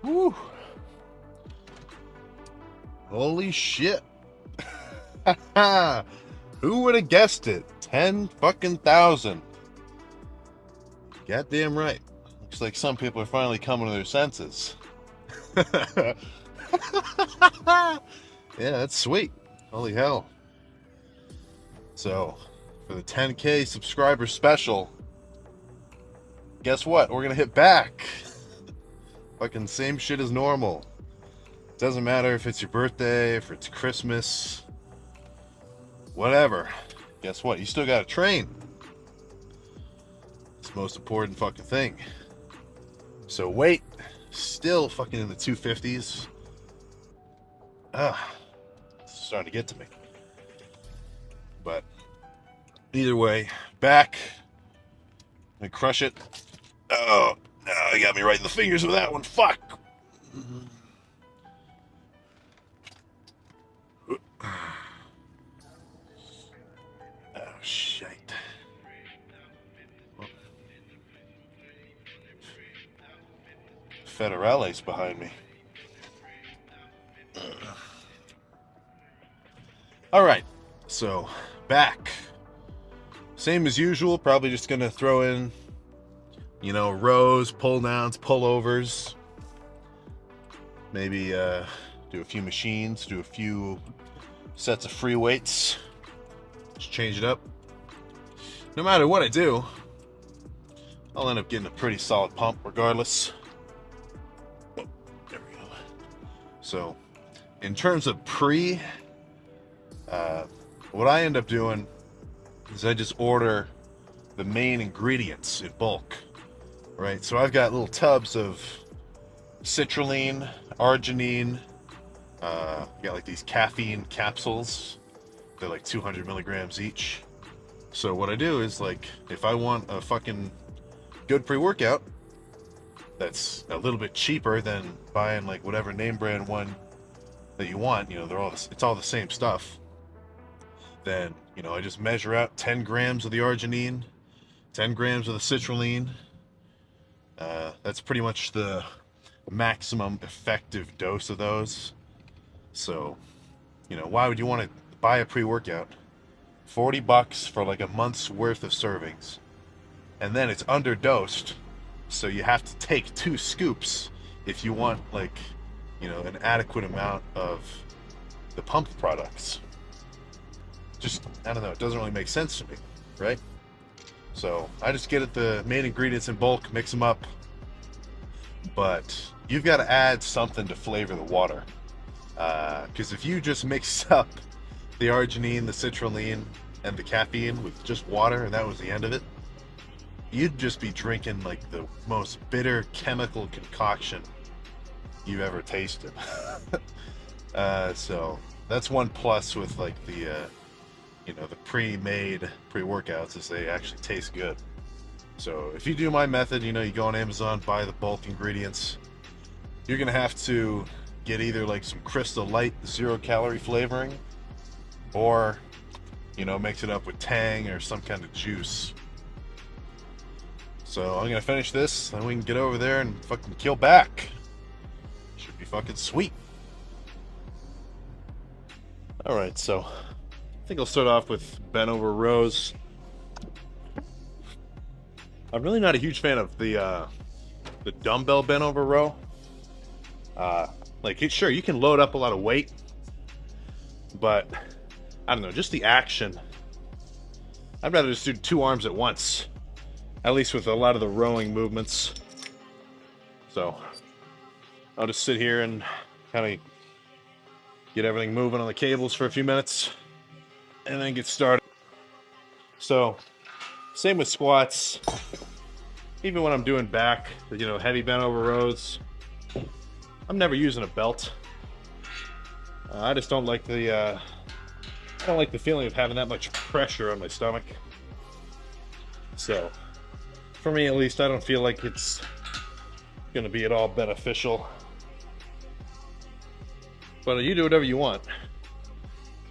Woo. Holy shit. Who would have guessed it? 10 fucking thousand. Goddamn right. Looks like some people are finally coming to their senses. Yeah, that's sweet. Holy hell. So, for the 10K subscriber special, guess what? We're gonna hit back. Fucking same shit as normal. Doesn't matter if it's your birthday, if it's Christmas, whatever. Guess what? You still gotta train. It's the most important fucking thing. So weight, still fucking in the 250s. It's starting to get to me. But either way, back and crush it. Oh, no, you got me right in the fingers with that one. Fuck. Oh, shit. Federale's behind me. All right, so back. Same as usual, probably just gonna throw in, rows, pull downs, pullovers. Maybe do a few machines, do a few sets of free weights. Just change it up. No matter what I do, I'll end up getting a pretty solid pump regardless. Oh, there we go. So, in terms of what I end up doing is I just order the main ingredients in bulk, right? So I've got little tubs of citrulline, arginine, got like these caffeine capsules. They're like 200 milligrams each. So what I do is, like, if I want a fucking good pre-workout that's a little bit cheaper than buying like whatever name brand one that you want, it's all the same stuff. Then, I just measure out 10 grams of the arginine, 10 grams of the citrulline. That's pretty much the maximum effective dose of those. So, why would you want to buy a pre-workout? $40 for like a month's worth of servings. And then it's underdosed, so you have to take 2 scoops if you want, like, an adequate amount of the pump products. Just, I don't know, it doesn't really make sense to me, right? So I just get the main ingredients in bulk, mix them up, but you've got to add something to flavor the water. Because if you just mix up the arginine, the citrulline, and the caffeine with just water, and that was the end of it, you'd just be drinking like the most bitter chemical concoction you've ever tasted. So that's one plus with like the pre-made pre-workouts, is they actually taste good. So if you do my method, you go on Amazon, buy the bulk ingredients, you're gonna have to get either like some Crystal Light 0-calorie flavoring, or mix it up with Tang or some kind of juice. So I'm gonna finish this, then we can get over there and fucking kill back. Should be fucking sweet. Alright, so I think I'll start off with bent over rows. I'm really not a huge fan of the dumbbell bent over row. Sure, you can load up a lot of weight, but I don't know, just the action. I'd rather just do 2 arms at once, at least with a lot of the rowing movements. So I'll just sit here and kind of get everything moving on the cables for a few minutes and then get started. So same with squats. Even when I'm doing back, heavy bent over rows, I'm never using a belt. I just don't like the feeling of having that much pressure on my stomach. So for me, at least, I don't feel like it's going to be at all beneficial. But you do whatever you want.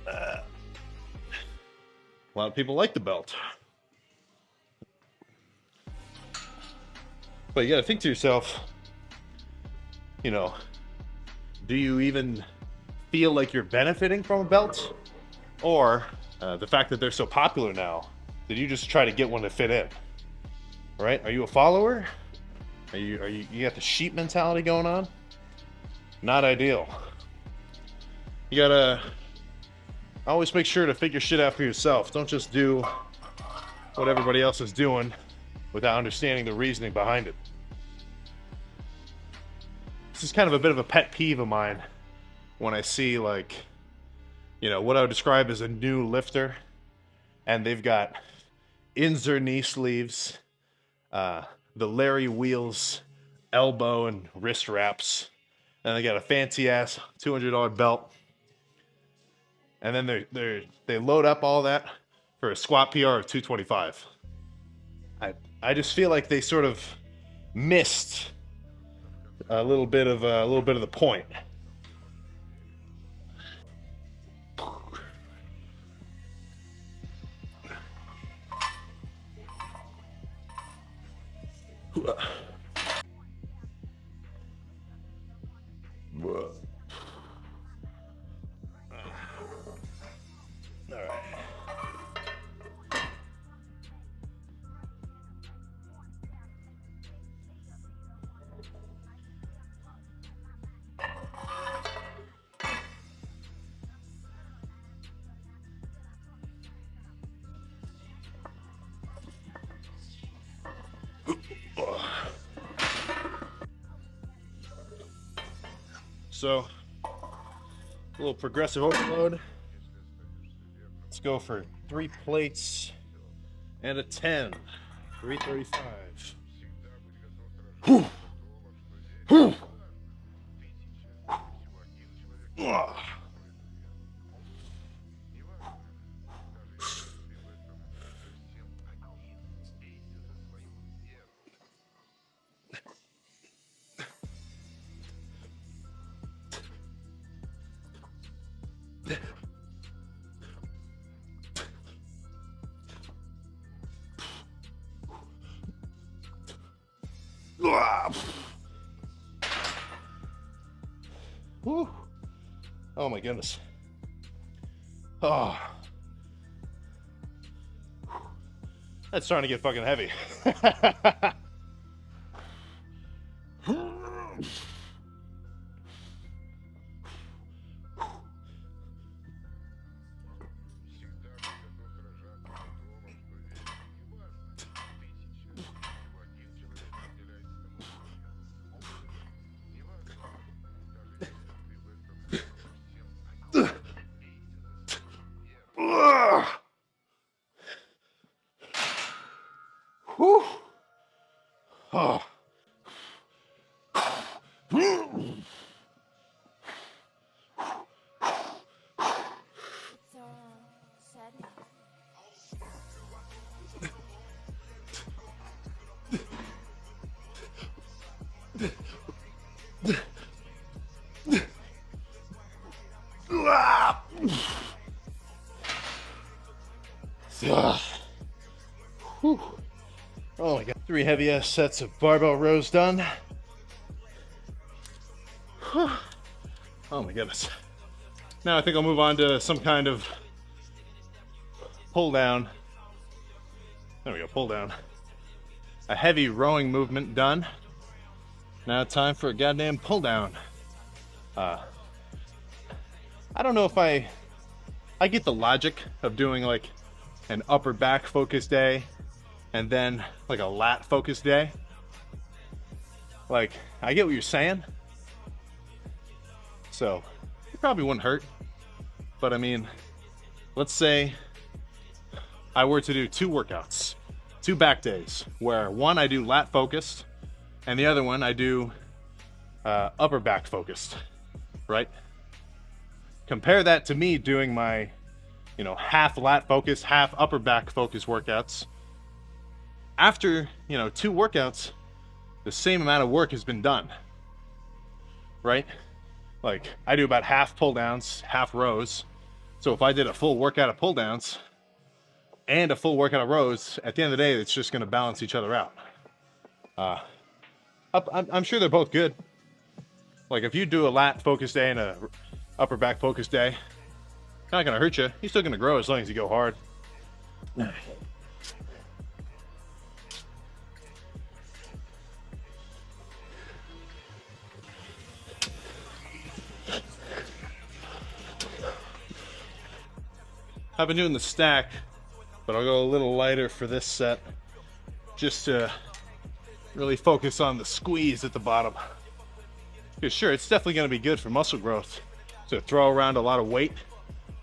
A lot of people like the belt. But you got to think to yourself, you know, do you even feel like you're benefiting from a belt? Or the fact that they're so popular now, did you just try to get one to fit in? Right? Are you a follower? You got the sheep mentality going on? Not ideal. You gotta always make sure to figure shit out for yourself. Don't just do what everybody else is doing without understanding the reasoning behind it. This is kind of a bit of a pet peeve of mine when I see, like, what I would describe as a new lifter, and they've got Inzer knee sleeves, the Larry Wheels elbow and wrist wraps, and they got a fancy ass $200 belt, and then they load up all that for a squat PR of 225. I just feel like they sort of missed a little bit of the point. So, a little progressive overload. Let's go for 3 plates and a 10. 335. Whew. Whew. Whew. Oh my goodness. Oh. That's starting to get fucking heavy. Whew. Oh. Whew. Oh my god. 3 heavy ass sets of barbell rows done. Whew. Oh my goodness. Now I think I'll move on to some kind of pull down. There we go, pull down. A heavy rowing movement done. Now time for a goddamn pull down. I don't know if I get the logic of doing like an upper back focused day and then like a lat focused day. Like, I get what you're saying. So, it probably wouldn't hurt. But I mean, let's say I were to do 2 workouts, 2 back days, where one I do lat focused and the other one I do upper back focused, right? Compare that to me doing my, half lat focus, half upper back focus workouts. After, 2 workouts, the same amount of work has been done, right? Like, I do about half pull downs, half rows. So if I did a full workout of pull downs and a full workout of rows, at the end of the day, it's just going to balance each other out. I'm sure they're both good. Like if you do a lat focus day and a upper back focus day, not gonna hurt you. You're still gonna grow as long as you go hard. I've been doing the stack, but I'll go a little lighter for this set, just to really focus on the squeeze at the bottom. Because sure, it's definitely gonna be good for muscle growth to throw around a lot of weight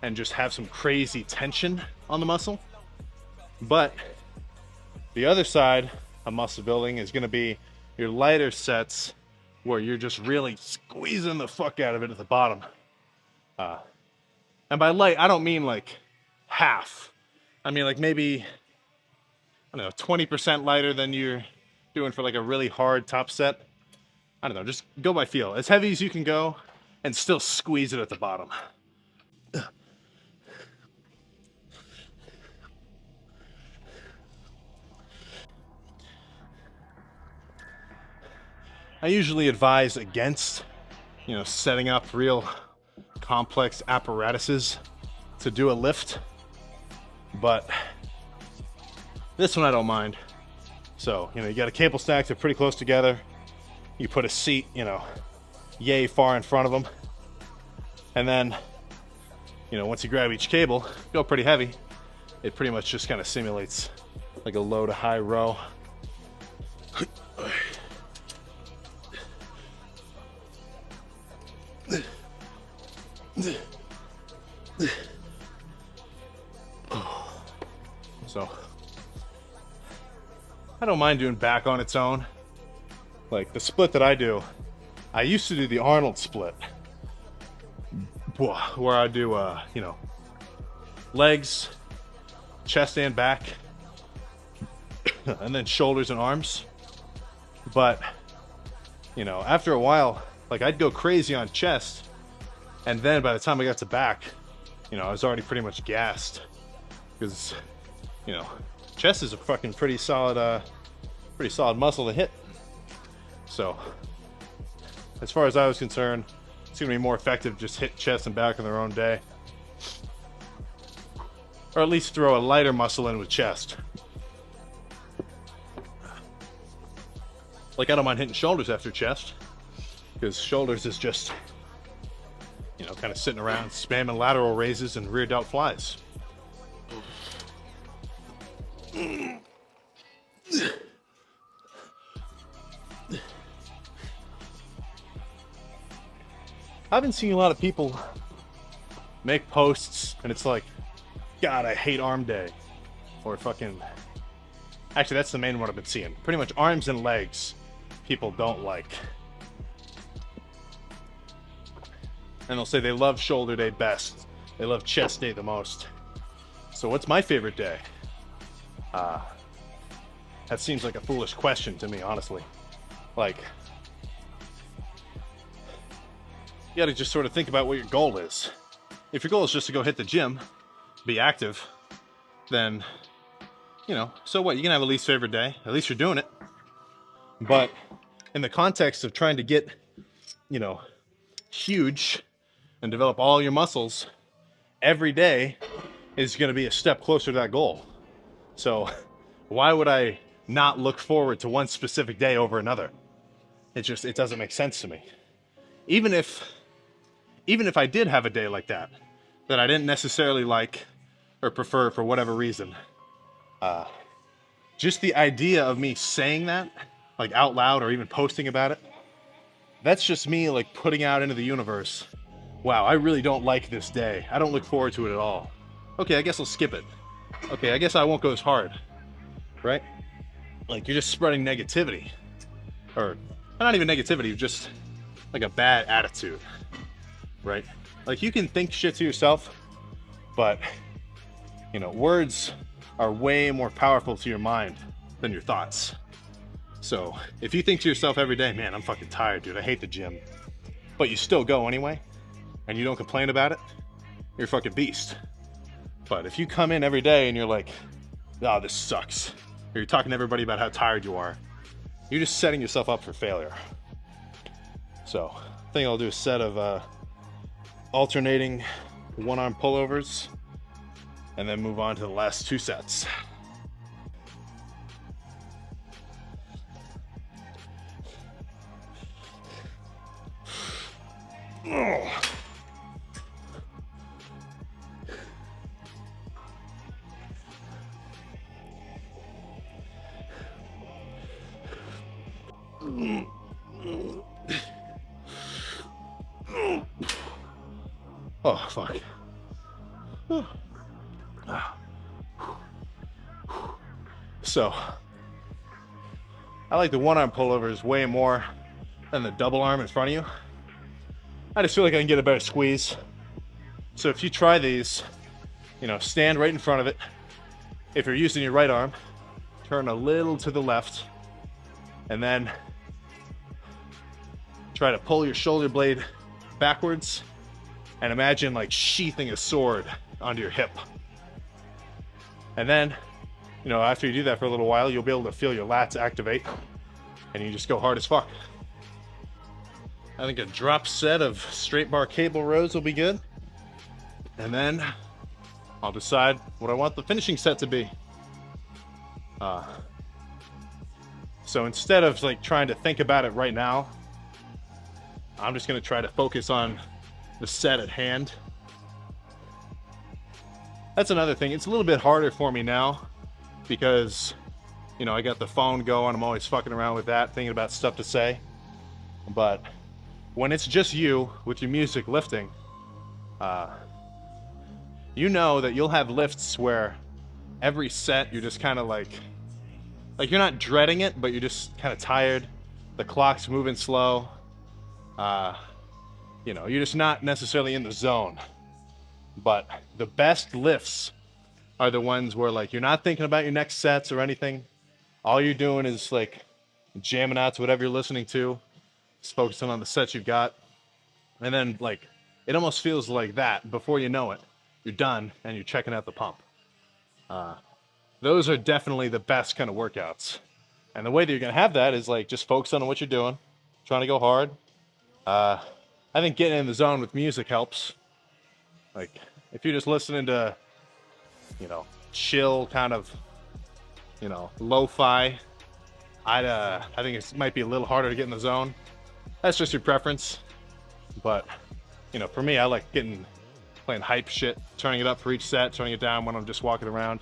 and just have some crazy tension on the muscle. But the other side of muscle building is gonna be your lighter sets where you're just really squeezing the fuck out of it at the bottom. And by light, I don't mean like half. I mean like maybe, I don't know, 20% lighter than you're doing for like a really hard top set. I don't know, just go by feel. As heavy as you can go and still squeeze it at the bottom. I usually advise against, setting up real complex apparatuses to do a lift, but this one I don't mind. So, you got a cable stack, they're pretty close together. You put a seat, yay far in front of them. And then, once you grab each cable, go pretty heavy. It pretty much just kind of simulates like a low to high row. So I don't mind doing back on its own. Like the split that I do, I used to do the Arnold split, where I do legs, chest and back, and then shoulders and arms. But after a while, like I'd go crazy on chest, and then by the time I got to back, I was already pretty much gassed, because chest is a fucking pretty solid muscle to hit. So as far as I was concerned, it's gonna be more effective to just hit chest and back on their own day, or at least throw a lighter muscle in with chest. Like I don't mind hitting shoulders after chest, because shoulders is just kind of sitting around spamming lateral raises and rear delt flies. I've been seeing a lot of people make posts and it's like, God, I hate arm day. Or fucking, actually that's the main one I've been seeing. Pretty much arms and legs people don't like. And they'll say they love shoulder day best. They love chest day the most. So what's my favorite day? That seems like a foolish question to me, honestly. Like, you gotta just sort of think about what your goal is. If your goal is just to go hit the gym, be active, then, so what? You can have a least favorite day. At least you're doing it. But in the context of trying to get, huge and develop all your muscles, every day is going to be a step closer to that goal. So why would I not look forward to one specific day over another? It doesn't make sense to me. Even if I did have a day like that I didn't necessarily like or prefer for whatever reason, just the idea of me saying that, like out loud or even posting about it, that's just me like putting out into the universe, wow, I really don't like this day. I don't look forward to it at all. Okay, I guess I'll skip it. Okay, I guess I won't go as hard, right? Like you're just spreading negativity, or not even negativity, just like a bad attitude, right? Like you can think shit to yourself, but words are way more powerful to your mind than your thoughts. So if you think to yourself every day, man, I'm fucking tired, dude, I hate the gym, but you still go anyway, and you don't complain about it, you're a fucking beast. But if you come in every day and you're like, oh, this sucks, or you're talking to everybody about how tired you are, you're just setting yourself up for failure. So I think I'll do a set of alternating one-arm pullovers and then move on to the last 2 sets. Oh. Oh, fuck. So, I like the one-arm pullovers way more than the double arm in front of you. I just feel like I can get a better squeeze. So if you try these, you know, stand right in front of it. If you're using your right arm, turn a little to the left, and then try to pull your shoulder blade backwards and imagine like sheathing a sword onto your hip. And then, you know, after you do that for a little while, you'll be able to feel your lats activate and you just go hard as fuck. I think a drop set of straight bar cable rows will be good. And then I'll decide what I want the finishing set to be. So instead of like trying to think about it right now, I'm just gonna try to focus on the set at hand. That's another thing. It's a little bit harder for me now because, you know, I got the phone going. I'm always fucking around with that, thinking about stuff to say. But when it's just you with your music lifting, you know that you'll have lifts where every set you're just kind of like you're not dreading it, but you're just kind of tired. The clock's moving slow. You know, you're just not necessarily in the zone. But the best lifts are the ones where like you're not thinking about your next sets or anything. All you're doing is like jamming out to whatever you're listening to, just focusing on the sets you've got. And then like it almost feels like that before you know it, you're done and you're checking out the pump. Those are definitely the best kind of workouts. And the way that you're gonna have that is like just focus on what you're doing, trying to go hard. I think getting in the zone with music helps. Like if you're just listening to, you know, chill kind of, you know, lo-fi, I think it might be a little harder to get in the zone. That's just your preference. But, you know, for me, I like playing hype shit, turning it up for each set, turning it down when I'm just walking around.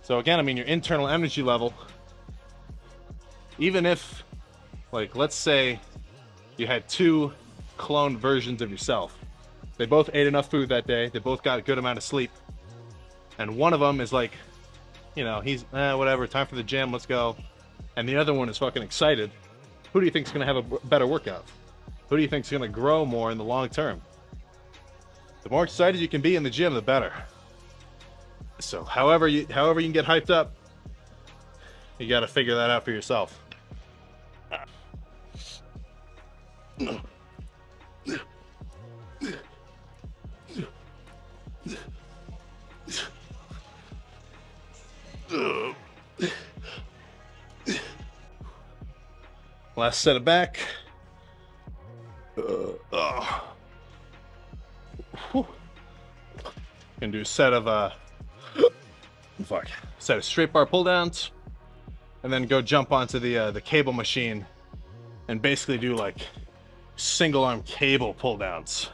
So again, I mean, your internal energy level, even if, like, let's say you had 2 cloned versions of yourself. They both ate enough food that day. They both got a good amount of sleep. And one of them is like, you know, he's, whatever, time for the gym, let's go. And the other one is fucking excited. Who do you think is going to have a better workout? Who do you think is going to grow more in the long term? The more excited you can be in the gym, the better. So however you can get hyped up, you got to figure that out for yourself. Last set of back. Gonna do a set of set of straight bar pull downs, and then go jump onto the cable machine and basically do like single arm cable pull downs.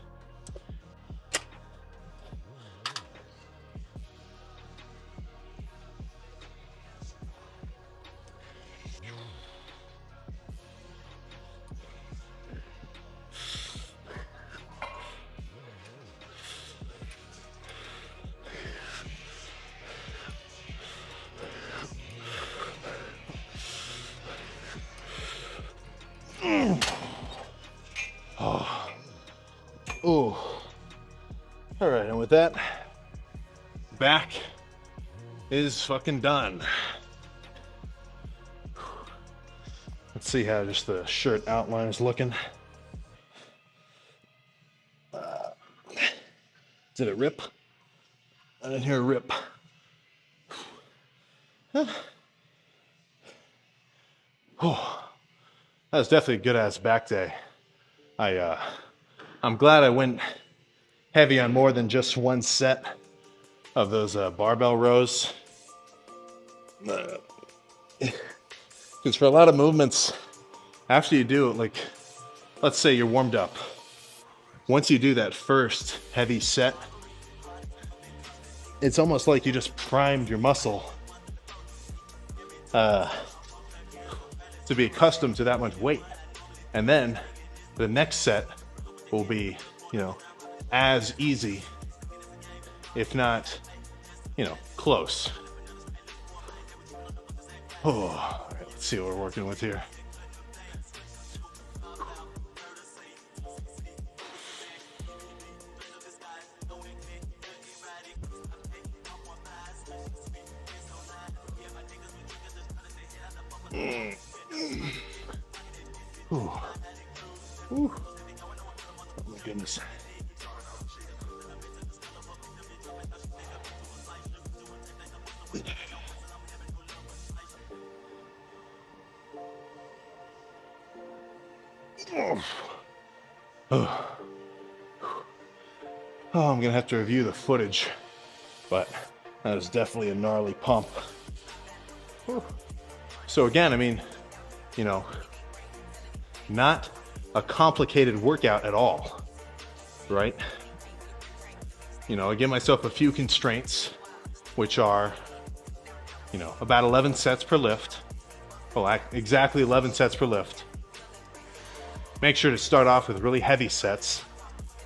Oh. All right, and with that, back is fucking done. Let's see how just the shirt outline is looking. Did it rip? I didn't hear a rip. Oh. That was definitely a good ass back day. I'm glad I went heavy on more than just one set of those barbell rows. Because for a lot of movements, after you do it, like, let's say you're warmed up. Once you do that first heavy set, it's almost like you just primed your muscle to be accustomed to that much weight. And then the next set will be, as easy, if not, close. Oh, all right, let's see what we're working with here. Ooh. Ooh. Oh my goodness. Oh, I'm gonna have to review the footage, but that was definitely a gnarly pump. So again, I mean, not a complicated workout at all, right? I give myself a few constraints, which are, about 11 sets per lift. Well, exactly 11 sets per lift. Make sure to start off with really heavy sets,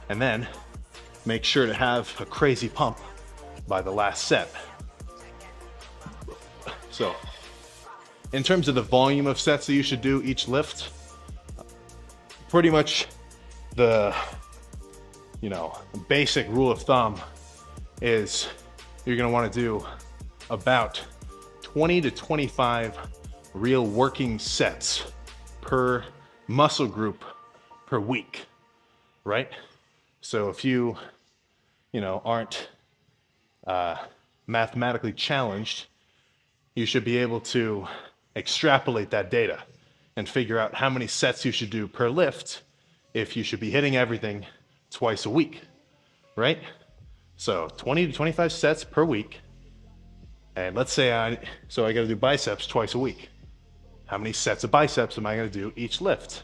and then make sure to have a crazy pump by the last set. So, in terms of the volume of sets that you should do each lift, pretty much the, basic rule of thumb is you're gonna wanna do about 20 to 25 real working sets per muscle group per week, right? So if you, aren't mathematically challenged, you should be able to extrapolate that data and figure out how many sets you should do per lift if you should be hitting everything twice a week, right? So 20 to 25 sets per week. And let's say I gotta do biceps twice a week. How many sets of biceps am I gonna do each lift?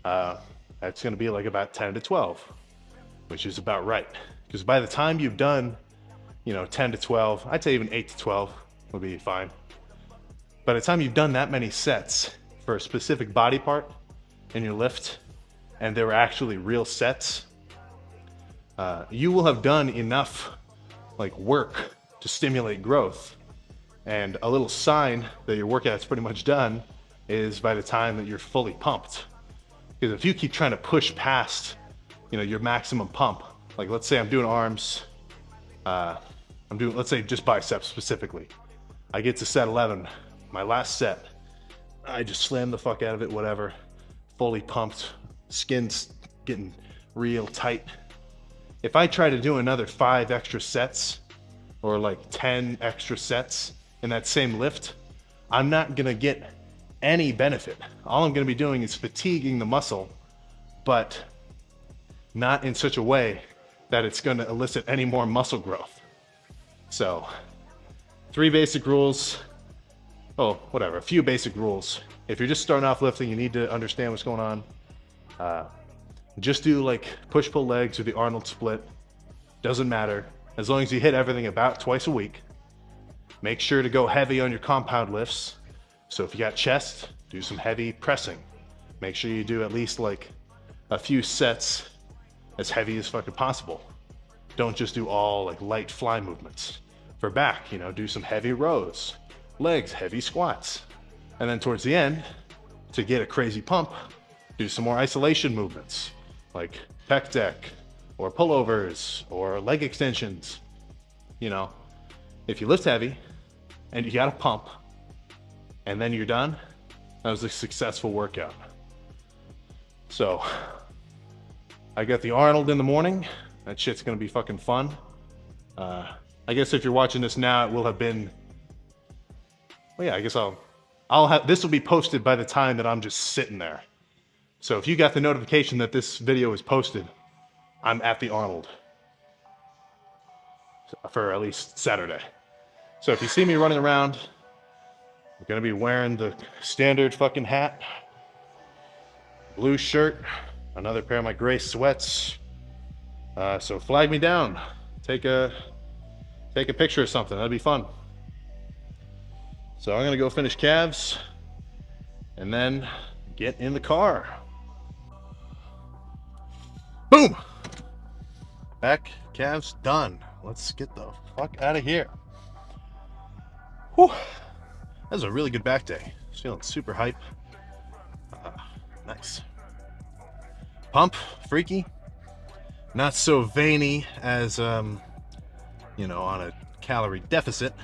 That's gonna be like about 10 to 12, which is about right. Because by the time you've done, 10 to 12, I'd say even 8 to 12 would be fine. By the time you've done that many sets for a specific body part in your lift, and they were actually real sets, you will have done enough work to stimulate growth. And a little sign that your workout's pretty much done is by the time that you're fully pumped. Because if you keep trying to push past, your maximum pump, like let's say I'm doing arms, let's say just biceps specifically. I get to set 11, my last set, I just slam the fuck out of it, whatever, fully pumped, skin's getting real tight. If I try to do another 5 extra sets or 10 extra sets in that same lift, I'm not gonna get any benefit. All I'm gonna be doing is fatiguing the muscle, but not in such a way that it's gonna elicit any more muscle growth. So, 3 basic rules. A few basic rules. If you're just starting off lifting, you need to understand what's going on. Just do push-pull legs or the Arnold split. Doesn't matter. As long as you hit everything about twice a week. Make sure to go heavy on your compound lifts. So if you got chest, do some heavy pressing. Make sure you do at least a few sets as heavy as fucking possible. Don't just do all light fly movements. For back, do some heavy rows. Legs, heavy squats. And then towards the end, to get a crazy pump, do some more isolation movements, like pec deck, or pullovers, or leg extensions. If you lift heavy, and you got a pump, and then you're done, that was a successful workout. So, I got the Arnold in the morning. That shit's gonna be fucking fun. I guess if you're watching this now, it will have been, well, yeah, I guess I'll this will be posted by the time that I'm just sitting there. So if you got the notification that this video is posted, I'm at the Arnold for at least Saturday. So if you see me running around, I'm gonna be wearing the standard fucking hat, blue shirt, another pair of my gray sweats. So flag me down, take a picture or something, that'd be fun. So I'm gonna go finish calves and then get in the car. Boom! Back, calves, done. Let's get the fuck out of here. Whew. That was a really good back day. I was feeling super hype. Nice. Pump, freaky. Not so veiny as, you know, on a calorie deficit.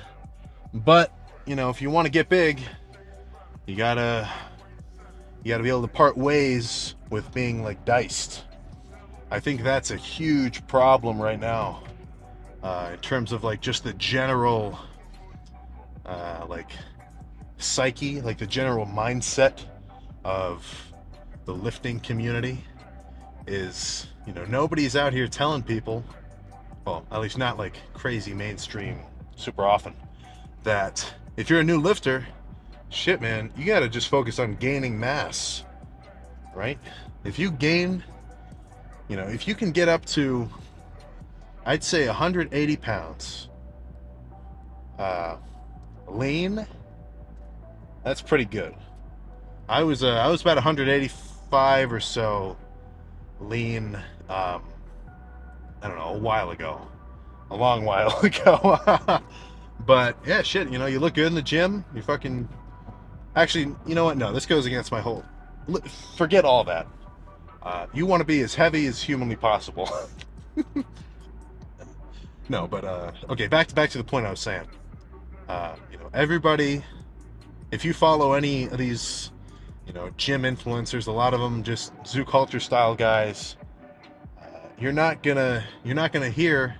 But, you know, if you want to get big, you gotta be able to part ways with being like diced. I think that's a huge problem right now, in terms of like just the general, like psyche, like the general mindset of the lifting community is, you know, nobody's out here telling people, well, at least not like crazy mainstream super often, that if you're a new lifter, shit, man, you gotta just focus on gaining mass, right? If you gain, you know, if you can get up to, I'd say 180 pounds, lean, that's pretty good. I was about 185 or so lean, I don't know, a while ago, a long while ago. But yeah, shit, you know, you look good in the gym, you fucking, actually, you know what, no, this goes against my whole, forget all that. You want to be as heavy as humanly possible. No, but okay, back to the point I was saying. You know, everybody, if you follow any of these, you know, gym influencers, a lot of them just zoo culture style guys, you're not gonna hear,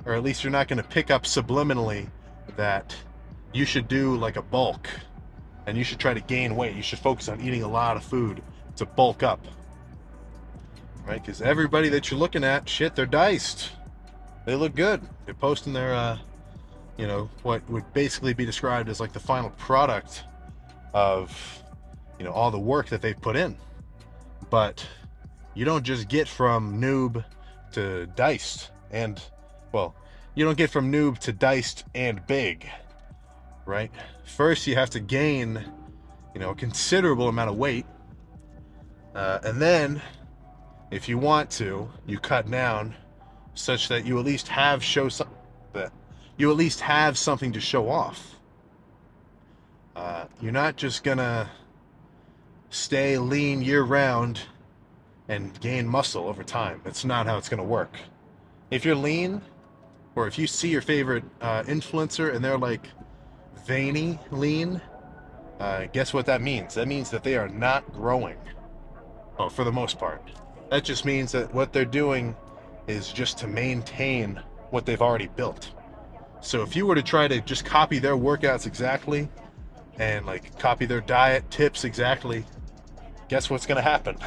or at least you're not gonna pick up subliminally that you should do like a bulk and you should try to gain weight. You should focus on eating a lot of food to bulk up, right? Because everybody that you're looking at, shit, they're diced. They look good. They're posting their, you know, what would basically be described as like the final product of, you know, all the work that they've put in. But you don't just get from noob to diced, and, well, you don't get from noob to diced and big, right? First, you have to gain, you know, a considerable amount of weight. And then, if you want to, you cut down such that you at least have something to show off. You're not just gonna stay lean year-round and gain muscle over time. That's not how it's gonna work. If you're lean, or if you see your favorite influencer and they're like veiny lean, guess what that means? That means that they are not growing. Oh, for the most part. That just means that what they're doing is just to maintain what they've already built. So if you were to try to just copy their workouts exactly and like copy their diet tips exactly, guess what's gonna happen?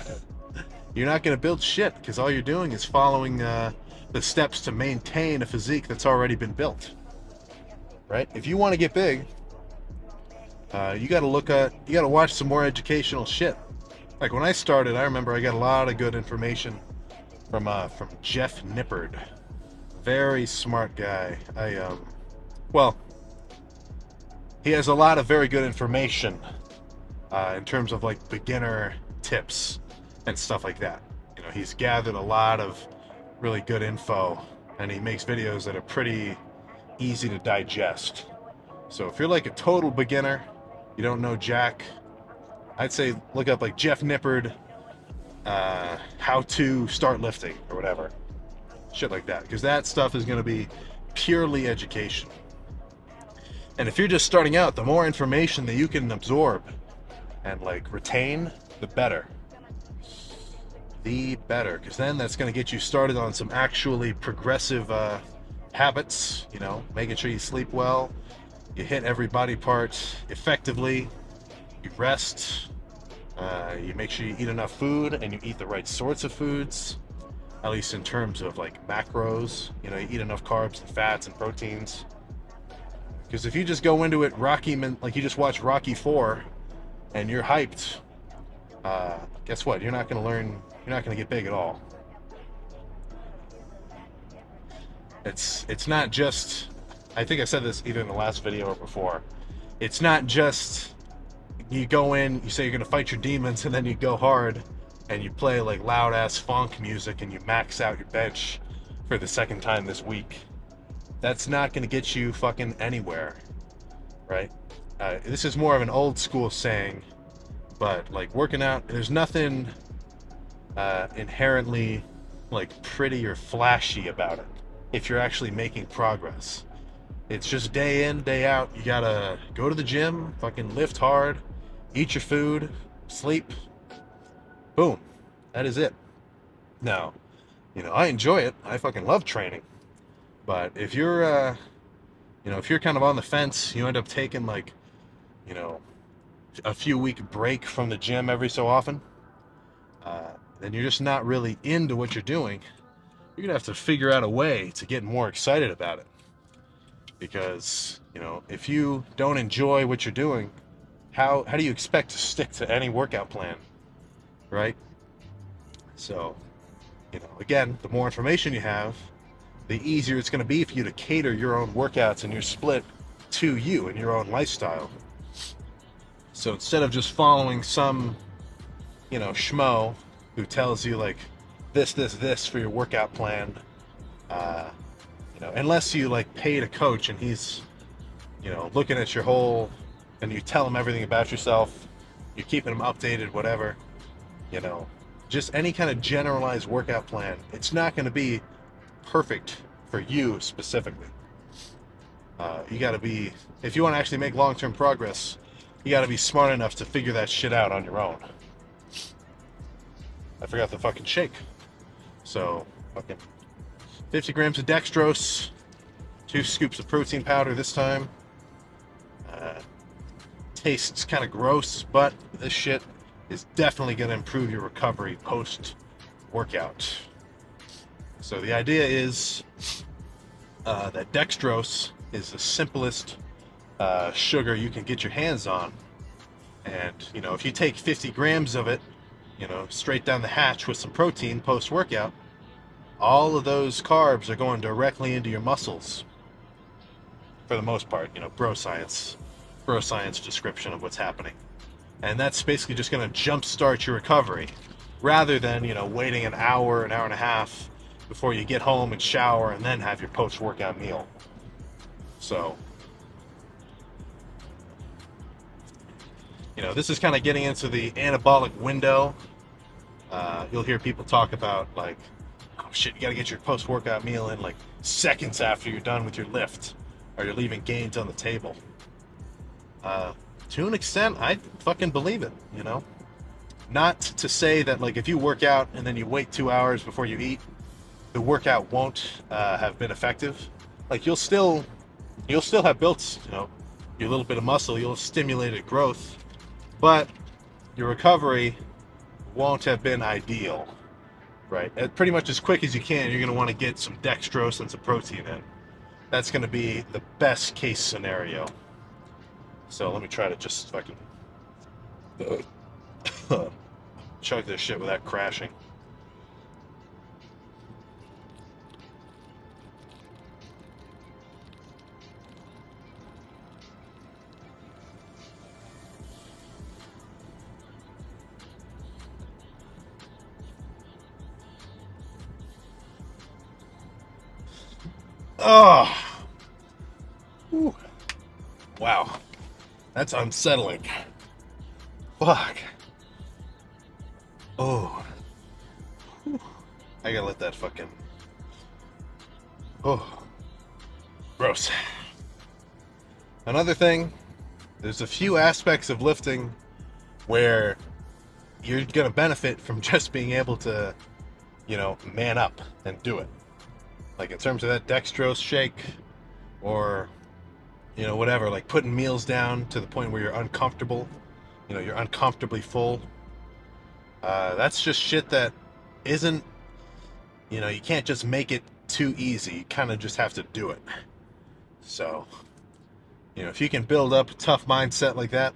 You're not gonna build shit, because all you're doing is following the steps to maintain a physique that's already been built, right? If you want to get big, you gotta watch some more educational shit. Like when I started, I remember I got a lot of good information from Jeff Nippard. Very smart guy. Well, he has a lot of very good information in terms of like beginner tips and stuff like that. You know, he's gathered a lot of really good info, and he makes videos that are pretty easy to digest. So if you're like a total beginner, you don't know jack, I'd say look up like Jeff Nippard, how to start lifting or whatever. Shit like that. Because that stuff is going to be purely education. And if you're just starting out, the more information that you can absorb and like retain, the better. The better. Because then that's going to get you started on some actually progressive habits, you know, making sure you sleep well, You hit every body part effectively. You rest. You make sure you eat enough food and you eat the right sorts of foods, at least in terms of like macros. You know, you eat enough carbs and fats and proteins. Because if you just go into it like you just watch Rocky 4 and you're hyped, guess what? You're not going to get big at all. It's not just, I think I said this either in the last video or before. It's not just you go in, you say you're going to fight your demons, and then you go hard and you play like loud ass funk music and you max out your bench for the second time this week. That's not going to get you fucking anywhere, right? This is more of an old school saying, but like working out, there's nothing inherently like pretty or flashy about it if you're actually making progress. It's just day in, day out. You gotta go to the gym, fucking lift hard, eat your food, sleep. Boom. That is it. Now, you know, I enjoy it. I fucking love training. But if you're, if you're kind of on the fence, you end up taking like, you know, a few week break from the gym every so often, then you're just not really into what you're doing. You're gonna have to figure out a way to get more excited about it. Because, you know, if you don't enjoy what you're doing, how do you expect to stick to any workout plan, right? So, you know, again, the more information you have, the easier it's going to be for you to cater your own workouts and your split to you and your own lifestyle. So instead of just following some, you know, schmo who tells you like this for your workout plan, you know, unless you like paid a coach and he's, you know, looking at your whole, and you tell him everything about yourself, you're keeping him updated, whatever, you know, just any kind of generalized workout plan, it's not going to be perfect for you specifically. You got to be, if you want to actually make long-term progress, you got to be smart enough to figure that shit out on your own. I forgot the fucking shake. So, fucking 50 grams of dextrose, 2 scoops of protein powder this time. Tastes kind of gross, but this shit is definitely going to improve your recovery post-workout. So the idea is that dextrose is the simplest sugar you can get your hands on. And, you know, if you take 50 grams of it, you know, straight down the hatch with some protein post-workout, all of those carbs are going directly into your muscles. For the most part, you know, bro science description of what's happening. And that's basically just going to jumpstart your recovery rather than, you know, waiting an hour and a half before you get home and shower and then have your post-workout meal. So, you know, this is kind of getting into the anabolic window. You'll hear people talk about like, oh shit, you got to get your post-workout meal in like seconds after you're done with your lift, or you're leaving gains on the table. To an extent, I fucking believe it, you know? Not to say that, like, if you work out and then you wait 2 hours before you eat, the workout won't have been effective. Like, you'll still have built, you know, your little bit of muscle, you'll have stimulated growth, but your recovery won't have been ideal, right? Pretty much as quick as you can, you're going to want to get some dextrose and some protein in. That's going to be the best case scenario. So let me try to just fucking chug this shit without crashing. Oh, whew. Wow, that's unsettling. Fuck. Oh, I gotta let that fucking. Oh, gross. Another thing, there's a few aspects of lifting where you're gonna benefit from just being able to, you know, man up and do it. Like in terms of that dextrose shake, or you know, whatever, like putting meals down to the point where you're uncomfortable, you know, you're uncomfortably full. That's just shit that isn't, you know, you can't just make it too easy. You kind of just have to do it. So, you know, if you can build up a tough mindset like that,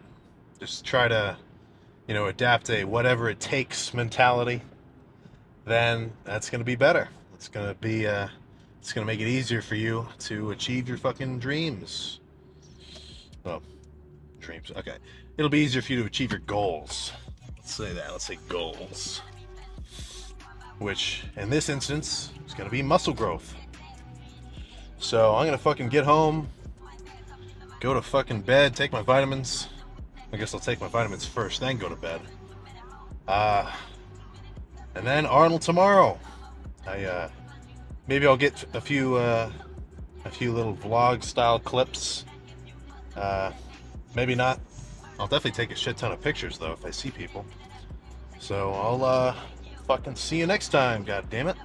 just try to, you know, adapt a whatever it takes mentality, then that's going to be better. It's going to be, it's going to make it easier for you to achieve your fucking dreams. Well, dreams, okay. It'll be easier for you to achieve your goals. Let's say that. Let's say goals. Which, in this instance, is going to be muscle growth. So I'm going to fucking get home, go to fucking bed, take my vitamins. I guess I'll take my vitamins first, then go to bed. And then Arnold tomorrow. Maybe I'll get a few little vlog style clips. Maybe not. I'll definitely take a shit ton of pictures though if I see people. So I'll fucking see you next time, god damn it.